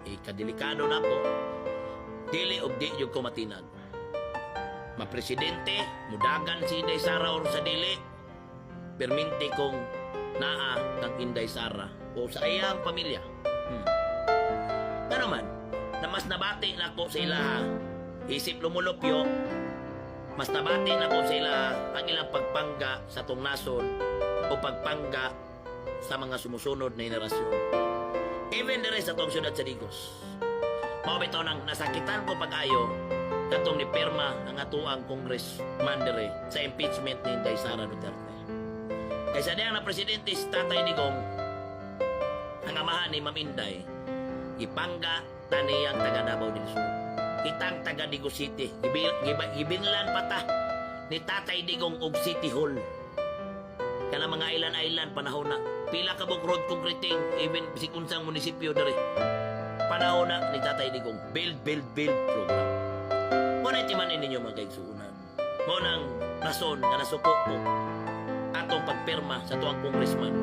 Ikadelikado na ko, dili og di yung kumatinag. Mapresidente, mudagan si Inday Sara or sa dili, perminti kong naa ng Inday Sara o sa iyang pamilya. Ano man, na mas nabati na ko sa ilaha, isip lumulupyo, mas nabati na ko sa ilaha ang ilang pagpangga sa tong nason o pagpangga sa mga sumusunod na henerasyon. Even the rest sa tong syudad sa Digos. Mabito nang nasakitan ko pag-ayo katong ni Perma ang atuang congressman dire sa impeachment ni Inday Sara Duterte. Kaysa diyang na presidente si Tatay Digong, ang amahan ni Ma'am Inday, ipangga tani ang taga Davao del Sur. Kitang taga Digos City, gibinlan pata ni Tatay Digong og City Hall. Kana mga island-island panahon na, pila ka buk road concreting, even sikunsang munisipyo dire. Panahon na ni Tatay Digong, build program. Muna itimanin ninyo mga kaigsuunan. Munang rason nga nasuko ko atong pagpirma sa tuwang congressman.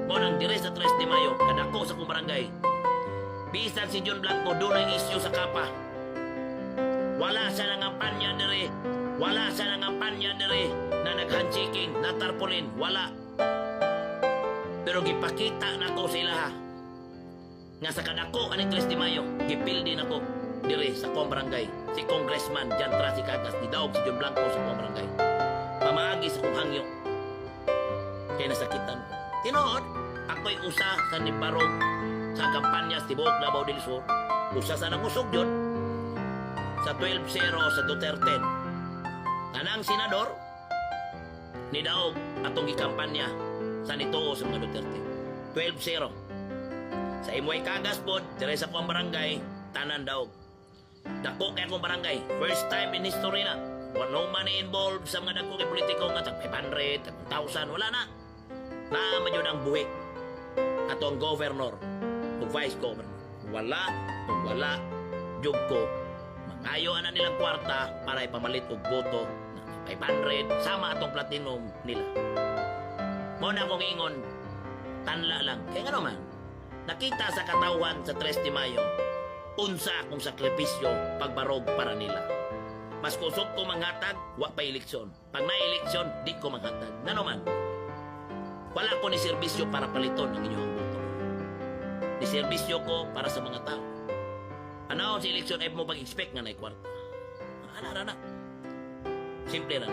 Munang dire sa 3 de Mayo, kadako sa kong barangay. Bisan si John Blanco, doon ang isyu sa kapa. Wala sa nangampanya dire. Wala sa nangampanya dire na nag-handshaking, na tarpaulin. Wala. Pero gipakita na ko sa ilaha nga sa kadako aning 3 de Mayo, gipil din ako dire sa kong barangay. Si Congressman Jan Trasi Cagas, nidaog si John Blanco sa kong barangay. Pamaagi sa kong hangyo. Kaya nasakitan ko. Tinood, ako'y usa sa nibarog sa kampanya sa Tibuok Davao del Sur. Usa sa nangusog yun sa 12-0 sa Duterte. Tanang senador, nidaog atong ikampanya sa nituo sa mga Duterte. 12-0. Sa Imoy Cagas po, dire sa kong barangay, tanan daog. Dako kaya kong barangay. First time in history na. No money involved sa mga dako kay politiko nga 500, 1,000, wala na. Naman yun ang buhi. Ato ang governor o vice governor. Wala, kung wala, jug ko. Mangayo na nilang kwarta para ipamalit og boto na 500, sama atong platinum nila. Muna akong ingon, tanla lang. Kaya nga naman, nakita sa katauhan sa 3 de Mayo, unsa akong sakripisyo pagbarog para nila. Mas kusog ko manghatag, wa pa eleksyon. Pag na-eleksyon, di ko manghatag. Nga naman, wala ko ni serbisyo para paliton ang inyong boto. Ni serbisyo ko para sa mga tao. Ano si eleksyon ay mo pag-expect nga na kwarta. Ana. Simple na.